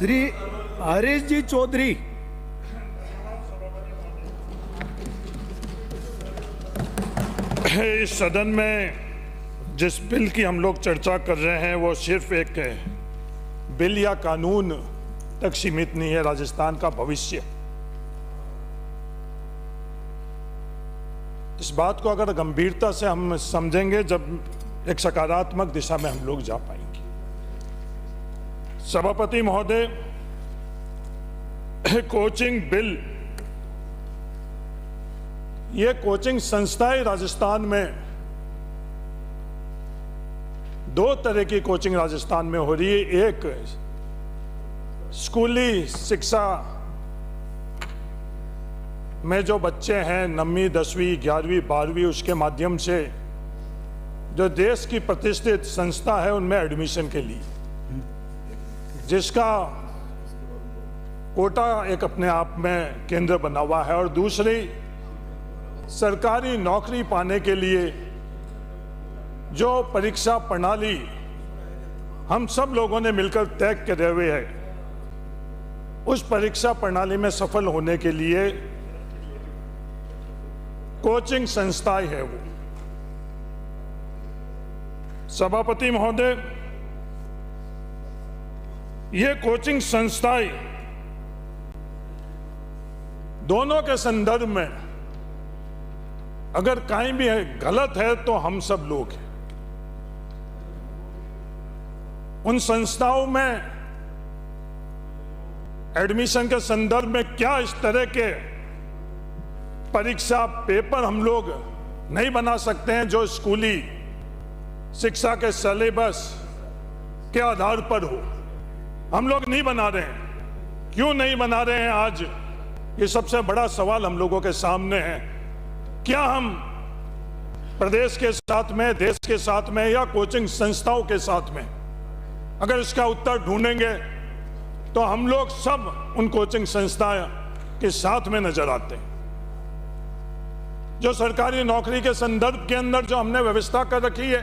श्री हरीश जी चौधरी। इस सदन में जिस बिल की हम लोग चर्चा कर रहे हैं वो सिर्फ एक बिल या कानून तक सीमित नहीं है, राजस्थान का भविष्य। इस बात को अगर गंभीरता से हम समझेंगे जब एक सकारात्मक दिशा में हम लोग जा पाएंगे। सभापति महोदय, कोचिंग बिल, ये कोचिंग संस्थाएं राजस्थान में, दो तरह की कोचिंग राजस्थान में हो रही है। एक स्कूली शिक्षा में जो बच्चे हैं 9वीं 10वीं 11वीं 12वीं, उसके माध्यम से जो देश की प्रतिष्ठित संस्था है उनमें एडमिशन के लिए, जिसका कोटा एक अपने आप में केंद्र बना हुआ है। और दूसरी सरकारी नौकरी पाने के लिए जो परीक्षा प्रणाली हम सब लोगों ने मिलकर तय करे हुए है, उस परीक्षा प्रणाली में सफल होने के लिए कोचिंग संस्थाएं है वो। सभापति महोदय, ये कोचिंग संस्थाएं दोनों के संदर्भ में अगर कहीं भी गलत है तो हम सब लोग हैं। उन संस्थाओं में एडमिशन के संदर्भ में क्या इस तरह के परीक्षा पेपर हम लोग नहीं बना सकते हैं जो स्कूली शिक्षा के सिलेबस के आधार पर हो? हम लोग नहीं बना रहे हैं। क्यों नहीं बना रहे हैं? आज ये सबसे बड़ा सवाल हम लोगों के सामने है। क्या हम प्रदेश के साथ में, देश के साथ में या कोचिंग संस्थाओं के साथ में अगर इसका उत्तर ढूंढेंगे तो हम लोग सब उन कोचिंग संस्थाओं के साथ में नजर आते हैं। जो सरकारी नौकरी के संदर्भ के अंदर जो हमने व्यवस्था कर रखी है,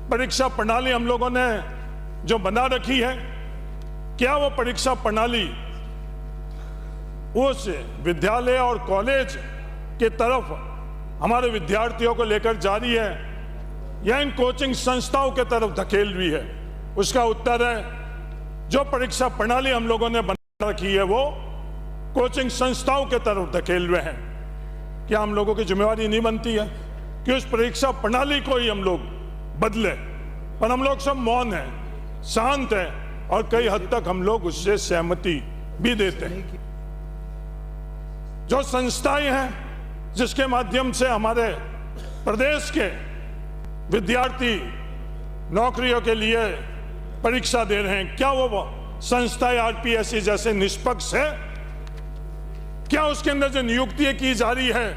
परीक्षा प्रणाली हम लोगों ने जो बना रखी है, क्या वो परीक्षा प्रणाली उस विद्यालय और कॉलेज के तरफ हमारे विद्यार्थियों को लेकर जा रही है या इन कोचिंग संस्थाओं के तरफ धकेल रही है? उसका उत्तर है जो परीक्षा प्रणाली हम लोगों ने बना रखी है वो कोचिंग संस्थाओं के तरफ धकेल रहे हैं। क्या हम लोगों की जिम्मेवारी नहीं बनती है कि उस परीक्षा प्रणाली को ही हम लोग बदले? पर हम लोग सब मौन है, शांत है और कई हद तक हम लोग उससे सहमति भी देते हैं। जो संस्थाएं हैं जिसके माध्यम से हमारे प्रदेश के विद्यार्थी नौकरियों के लिए परीक्षा दे रहे हैं, क्या वो संस्थाएं आरपीएससी जैसे निष्पक्ष है? क्या उसके अंदर जो नियुक्ति की जा रही है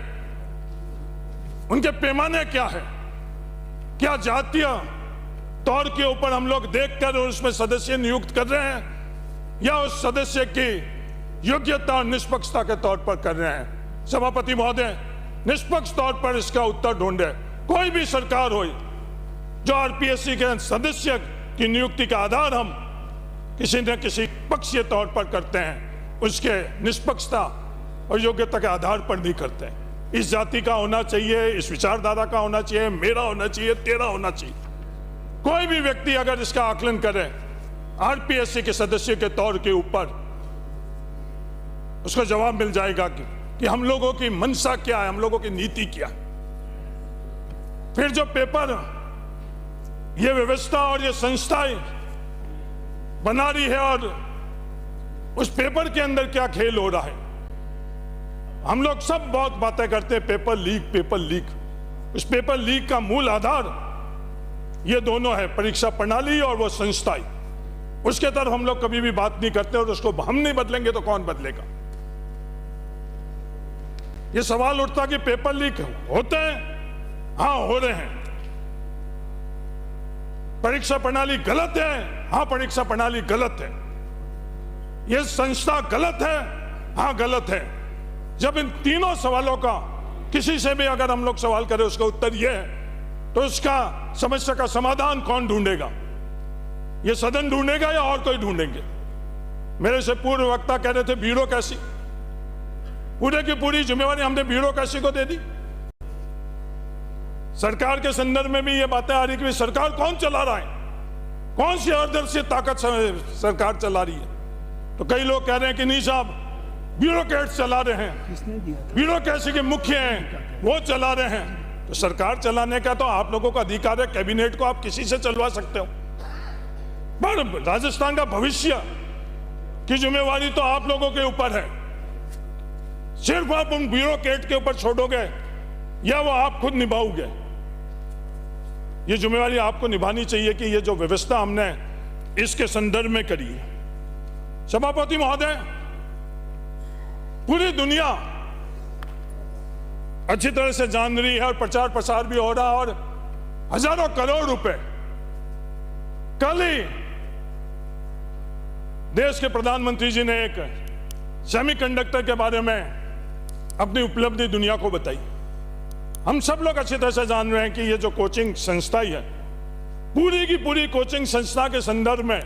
उनके पैमाने क्या है? क्या जातीय तौर के ऊपर हम लोग देखकर और उसमें सदस्य नियुक्त कर रहे हैं या उस सदस्य की योग्यता और निष्पक्षता के तौर पर कर रहे हैं? सभापति महोदय, निष्पक्ष तौर पर इसका उत्तर ढूंढे। कोई भी सरकार हो, जो आरपीएससी के सदस्य की नियुक्ति का आधार हम किसी न किसी पक्षीय तौर पर करते हैं, उसके निष्पक्षता और योग्यता के आधार पर नहीं करते हैं। इस जाति का होना चाहिए, इस विचारधारा का होना चाहिए, मेरा होना चाहिए, तेरा होना चाहिए। कोई भी व्यक्ति अगर इसका आकलन करे आरपीएससी के सदस्य के तौर के ऊपर, उसको जवाब मिल जाएगा कि हम लोगों की मंशा क्या है, हम लोगों की नीति क्या है। फिर जो पेपर ये व्यवस्था और ये संस्थाएं बना रही है और उस पेपर के अंदर क्या खेल हो रहा है? हम लोग सब बहुत बातें करते हैं पेपर लीक, पेपर लीक। उस पेपर लीक का मूल आधार ये दोनों है, परीक्षा प्रणाली और वो संस्थाएं। उसके तरफ हम लोग कभी भी बात नहीं करते और उसको हम नहीं बदलेंगे तो कौन बदलेगा? ये सवाल उठता कि पेपर लीक होते हैं? हाँ, हो रहे हैं। परीक्षा प्रणाली गलत है? हाँ, परीक्षा प्रणाली गलत है। ये संस्था गलत है? हाँ, गलत है। जब इन तीनों सवालों का किसी से भी अगर हम लोग सवाल करें उसका उत्तर यह है, तो उसका समस्या का समाधान कौन ढूंढेगा? ये सदन ढूंढेगा या और कोई ढूंढेंगे? मेरे से पूर्व वक्ता कह रहे थे ब्यूरोक्रेसी, पूरे की पूरी जिम्मेवारी हमने ब्यूरोक्रेसी को दे दी। सरकार के संदर्भ में भी ये बातें आ रही कि सरकार कौन चला रहा है, कौन सी अदर्शी ताकत से सरकार चला रही है। तो कई लोग कह रहे हैं कि नहीं साहब, ब्यूरोक्रेट्स चला रहे हैं, ब्यूरोक्रेसी के मुख्य हैं वो चला रहे हैं। तो सरकार चलाने का तो आप लोगों का अधिकार है, कैबिनेट को आप किसी से चलवा सकते हो, पर राजस्थान का भविष्य की जिम्मेवारी तो आप लोगों के ऊपर है। सिर्फ आप उन ब्यूरोक्रेट के ऊपर छोड़ोगे या वो आप खुद निभाओगे, ये जिम्मेवारी आपको निभानी चाहिए कि ये जो व्यवस्था हमने इसके संदर्भ में करी है। सभापति महोदय, पूरी दुनिया अच्छी तरह से जान रही है और प्रचार प्रसार भी हो रहा है, और हजारों करोड़ रुपए कल ही देश के प्रधानमंत्री जी ने एक सेमीकंडक्टर के बारे में अपनी उपलब्धि दुनिया को बताई। हम सब लोग अच्छी तरह से जान रहे हैं कि ये जो कोचिंग संस्था ही है, पूरी की पूरी कोचिंग संस्था के संदर्भ में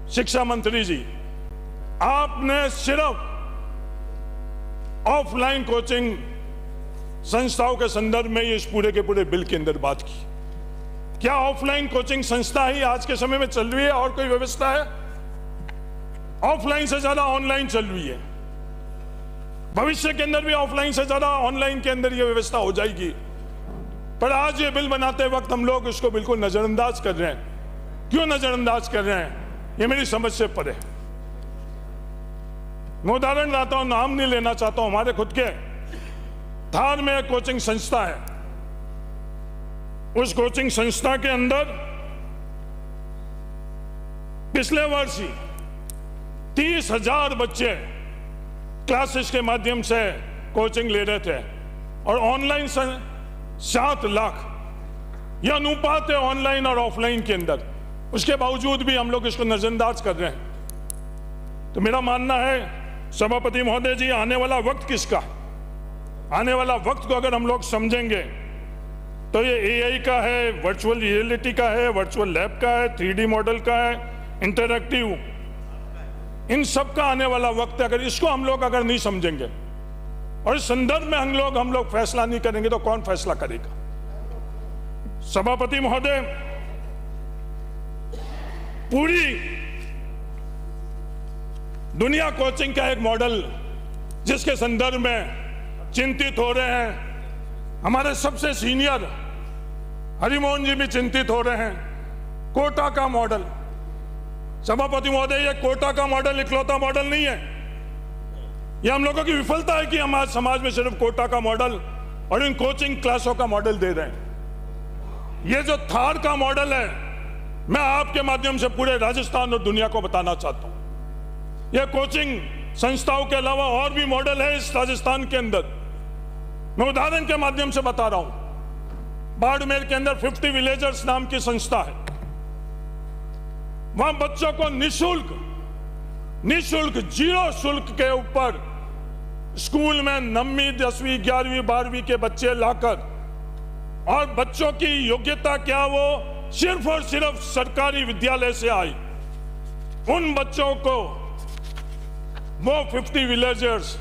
शिक्षा मंत्री जी आपने सिर्फ ऑफलाइन कोचिंग संस्थाओं के संदर्भ में इस पूरे के पूरे बिल के अंदर बात की। क्या ऑफलाइन कोचिंग संस्था ही आज के समय में चल रही है और कोई व्यवस्था है? ऑफलाइन से ज्यादा ऑनलाइन चल रही है। भविष्य के अंदर भी ऑफलाइन से ज्यादा ऑनलाइन के अंदर यह व्यवस्था हो जाएगी, पर आज ये बिल बनाते वक्त हम लोग इसको बिल्कुल नजरअंदाज कर रहे हैं। क्यों नजरअंदाज कर रहे हैं, ये मेरी समझ से परे। मैं उदाहरण लाता हूं, नाम नहीं लेना चाहता हूं। हमारे खुद के धार में एक कोचिंग संस्था है, उस कोचिंग संस्था के अंदर पिछले वर्ष ही 30,000 बच्चे क्लासेस के माध्यम से कोचिंग ले रहे थे, और ऑनलाइन 7 लाख। यह अनुपात है ऑनलाइन और ऑफलाइन के अंदर। उसके बावजूद भी हम लोग इसको नजरअंदाज कर रहे हैं। तो मेरा मानना है सभापति महोदय जी, आने वाला वक्त किसका है? आने वाला वक्त को अगर हम लोग समझेंगे तो ये एआई का है, वर्चुअल रियलिटी का है, वर्चुअल लैब का है, 3D मॉडल का है, इंटरैक्टिव, इन सब का आने वाला वक्त है। अगर इसको हम लोग अगर नहीं समझेंगे और इस संदर्भ में हम लोग फैसला नहीं करेंगे तो कौन फैसला करेगा? सभापति महोदय, पूरी दुनिया कोचिंग का एक मॉडल जिसके संदर्भ में चिंतित हो रहे हैं, हमारे सबसे सीनियर हरिमोहन जी भी चिंतित हो रहे हैं, कोटा का मॉडल। सभापति महोदय, ये कोटा का मॉडल इकलौता मॉडल नहीं है। यह हम लोगों की विफलता है कि हमारे समाज में सिर्फ कोटा का मॉडल और इन कोचिंग क्लासों का मॉडल दे रहे हैं। ये जो थार का मॉडल है, मैं आपके माध्यम से पूरे राजस्थान और दुनिया को बताना चाहता हूं, यह कोचिंग संस्थाओं के अलावा और भी मॉडल है इस राजस्थान के अंदर। मैं उदाहरण के माध्यम से बता रहा हूं। बाड़मेर के अंदर 50 विलेजर्स नाम की संस्था है। वहां बच्चों को निशुल्क 0 शुल्क के ऊपर स्कूल में 9वीं 10वीं 11वीं 12वीं के बच्चे लाकर, और बच्चों की योग्यता क्या, वो सिर्फ और सिर्फ सरकारी विद्यालय से आई, उन बच्चों को वो 50 विलेजर्स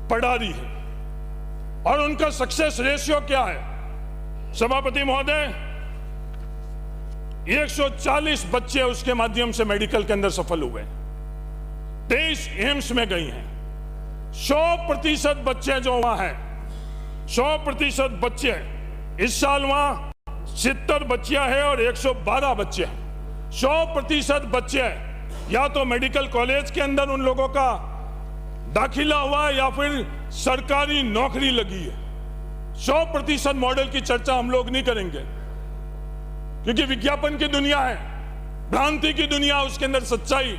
पढ़ा रही है। और उनका सक्सेस रेशियो क्या है सभापति महोदय? 140 बच्चे उसके माध्यम से मेडिकल के अंदर सफल हुए, 23 एम्स में गई हैं। 100% बच्चे जो वहां हैं, 100% बच्चे, इस साल वहां 70 बच्चियां हैं और 112 बच्चे हैं। 100% बच्चे या तो मेडिकल कॉलेज के अंदर उन लोगों का दाखिला हुआ है या फिर सरकारी नौकरी लगी है। 100% मॉडल की चर्चा हम लोग नहीं करेंगे, क्योंकि विज्ञापन की दुनिया है, भ्रांति की दुनिया, उसके अंदर सच्चाई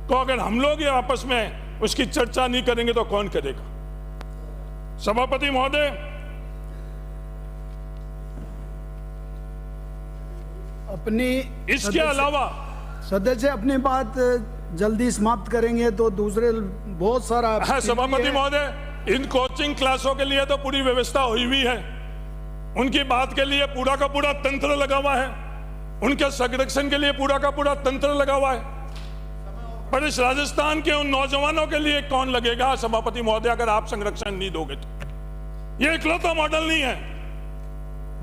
को अगर हम लोग ये आपस में उसकी चर्चा नहीं करेंगे तो कौन करेगा? सभापति महोदय, अपनी इसके अलावा सदस्य अपनी बात जल्दी समाप्त करेंगे तो दूसरे बहुत सारा। सभापति महोदय, इन कोचिंग क्लासों के लिए तो पूरी व्यवस्था हुई हुई है, उनकी बात के लिए पूरा का पूरा तंत्र लगा हुआ है। उनके संरक्षण के लिए पूरा का पूरा तंत्र लगा हुआ है। पर इस राजस्थान के उन नौजवानों के लिए कौन लगेगा सभापति महोदय, अगर आप संरक्षण नहीं दोगे तो? ये इकलौता मॉडल नहीं है।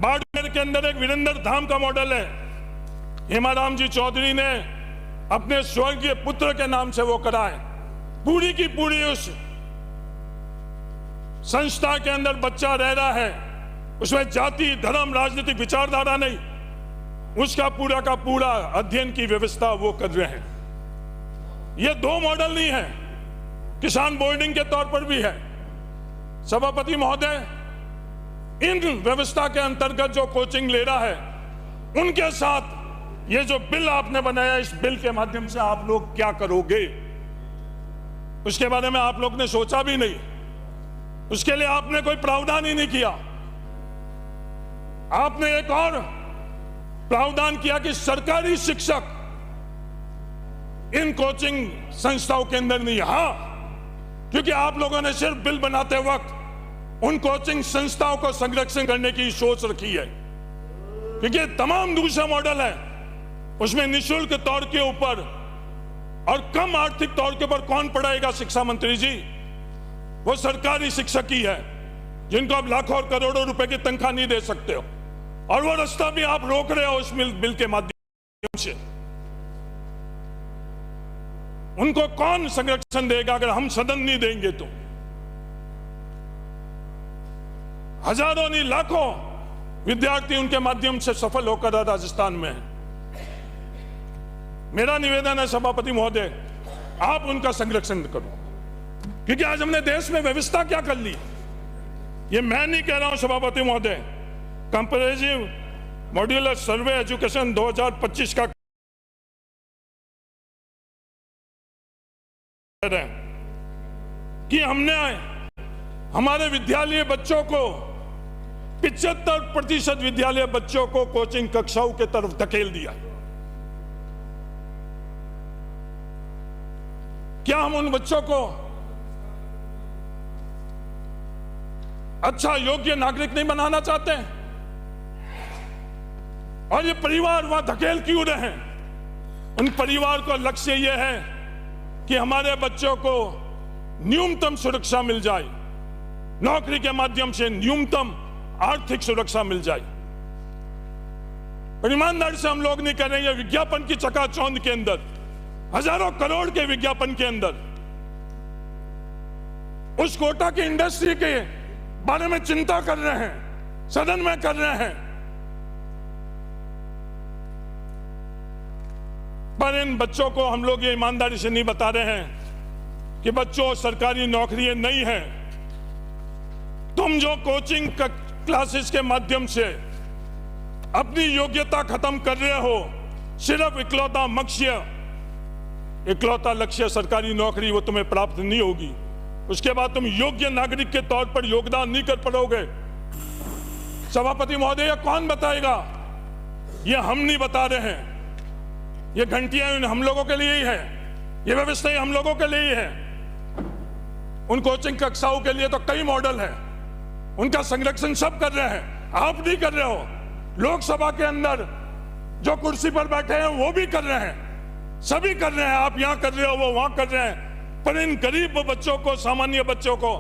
बाड़मेर के अंदर एक वीरेंद्र धाम का मॉडल है। हेमाराम जी चौधरी ने अपने स्वर्गीय पुत्र के नाम से वो करा है। पूरी की पूरी उस संस्था के अंदर बच्चा रह रहा है, उसमें जाति धर्म राजनीतिक विचारधारा नहीं, उसका पूरा का पूरा अध्ययन की व्यवस्था वो कर रहे हैं। ये दो मॉडल नहीं है, किसान बोर्डिंग के तौर पर भी है। सभापति महोदय, इन व्यवस्था के अंतर्गत जो कोचिंग ले रहा है उनके साथ ये जो बिल आपने बनाया, इस बिल के माध्यम से आप लोग क्या करोगे, उसके बारे में आप लोग ने सोचा भी नहीं। उसके लिए आपने कोई प्रावधान ही नहीं किया। आपने एक और प्रावधान किया कि सरकारी शिक्षक इन कोचिंग संस्थाओं के अंदर नहीं। हां, क्योंकि आप लोगों ने सिर्फ बिल बनाते वक्त उन कोचिंग संस्थाओं को संरक्षण करने की सोच रखी है, क्योंकि तमाम दूसरा मॉडल है उसमें निःशुल्क तौर के ऊपर और कम आर्थिक तौर के ऊपर कौन पढ़ाएगा शिक्षा मंत्री जी? वो सरकारी शिक्षक ही है जिनको आप लाखों और करोड़ों रुपए की तनख्वाह नहीं दे सकते हो, और वो रास्ता भी आप रोक रहे हो उस बिल के माध्यम से। उनको कौन संरक्षण देगा अगर हम सदन नहीं देंगे तो? हजारों नहीं लाखों विद्यार्थी उनके माध्यम से सफल होकर राजस्थान में है। मेरा निवेदन है सभापति महोदय, आप उनका संरक्षण करो, क्योंकि आज हमने देश में व्यवस्था क्या कर ली। ये मैं नहीं कह रहा हूं सभापति महोदय, कंपैरेटिव मॉड्यूलर सर्वे एजुकेशन 2025 का कि हमने हमारे विद्यालय बच्चों को 75% विद्यालय बच्चों को कोचिंग कक्षाओं के तरफ धकेल दिया। क्या हम उन बच्चों को अच्छा योग्य नागरिक नहीं बनाना चाहते हैं? और ये परिवार वहां धकेल क्यों रहे हैं? उन परिवार को लक्ष्य यह है कि हमारे बच्चों को न्यूनतम सुरक्षा मिल जाए, नौकरी के माध्यम से न्यूनतम आर्थिक सुरक्षा मिल जाए। पर ईमानदारी से हम लोग नहीं कर रहे हैं। विज्ञापन की चकाचौंध के अंदर, हजारों करोड़ के विज्ञापन के अंदर उस कोटा की इंडस्ट्री के बारे में चिंता कर रहे हैं, सदन में कर रहे हैं, पर इन बच्चों को हम लोग ये ईमानदारी से नहीं बता रहे हैं कि बच्चों सरकारी नौकरी नहीं है। तुम जो कोचिंग क्लासेस के माध्यम से अपनी योग्यता खत्म कर रहे हो, सिर्फ इकलौता लक्ष्य सरकारी नौकरी, वो तुम्हें प्राप्त नहीं होगी। उसके बाद तुम योग्य नागरिक के तौर पर योगदान नहीं कर पाओगे। सभापति महोदय, कौन बताएगा? ये हम नहीं बता रहे हैं। ये घंटियां हम लोगों के लिए ही है, ये व्यवस्था हम लोगों के लिए ही है। उन कोचिंग कक्षाओं के लिए तो कई मॉडल है, उनका संरक्षण सब कर रहे हैं। आप नहीं कर रहे हो। लोकसभा के अंदर जो कुर्सी पर बैठे हैं वो भी कर रहे हैं, सभी कर रहे हैं। आप यहां कर रहे हो, वो वहां कर रहे हैं, पर इन गरीब बच्चों को, सामान्य बच्चों को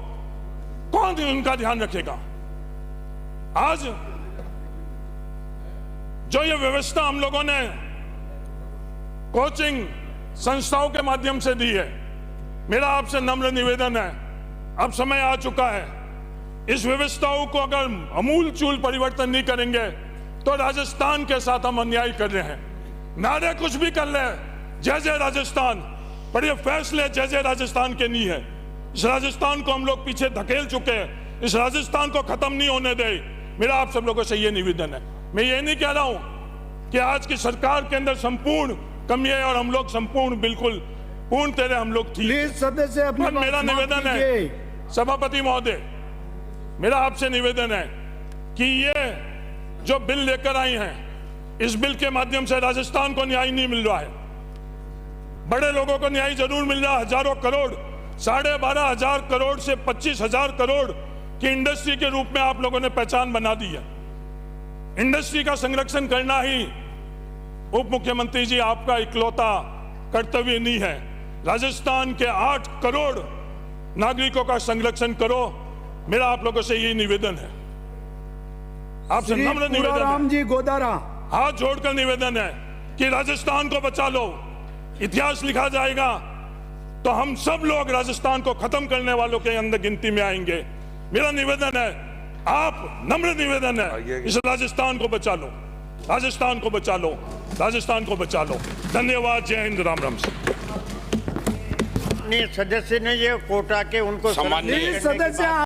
कौन उनका ध्यान रखेगा? आज जो ये व्यवस्था हम लोगों ने कोचिंग संस्थाओं के माध्यम से दी है, मेरा आपसे नम्र निवेदन है, अब समय आ चुका है। इस व्यवस्थाओं को अगर अमूलचूल परिवर्तन नहीं करेंगे तो राजस्थान के साथ हम अन्याय कर रहे हैं। नारे कुछ भी कर ले, जय जय राजस्थान, पर ये फैसले जय जय राजस्थान के नहीं है। इस राजस्थान को हम लोग पीछे धकेल चुके हैं, इस राजस्थान को खत्म नहीं होने दे। मेरा आप सब लोगों से ये निवेदन है। मैं ये नहीं कह रहा हूं कि आज की सरकार के अंदर संपूर्ण कमी है और हम लोग संपूर्ण बिल्कुल पूर्ण तरह हम लोग ठीक। सदस्य अपनी मेरा निवेदन है सभापति महोदय, मेरा आपसे निवेदन है कि ये जो बिल लेकर आई हैं, इस बिल के माध्यम से राजस्थान को न्याय नहीं मिल रहा है। बड़े लोगों को न्याय जरूर मिल रहा है। हजारों करोड़, 12,500 करोड़ से 25,000 करोड़ की इंडस्ट्री के रूप में आप लोगों ने पहचान बना दी है। इंडस्ट्री का संरक्षण करना ही उप मुख्यमंत्री जी, आपका इकलौता कर्तव्य नहीं है। राजस्थान के 8 करोड़ नागरिकों का संरक्षण करो। मेरा आप लोगों से यही निवेदन है, आपसे श्री नम्र निवेदन पूराराम है, जी गोदारा। हाथ जोड़कर निवेदन है कि राजस्थान को बचा लो। इतिहास लिखा जाएगा तो हम सब लोग राजस्थान को खत्म करने वालों के अंदर गिनती में आएंगे। मेरा निवेदन है, आप नम्र निवेदन है, इस राजस्थान को बचा लो, राजस्थान को बचा लो, राजस्थान को बचा लो। धन्यवाद। जय हिंद। राम राम। सदस्य ने ये कोटा के उनको सम्माननीय करने के बाद सदस्य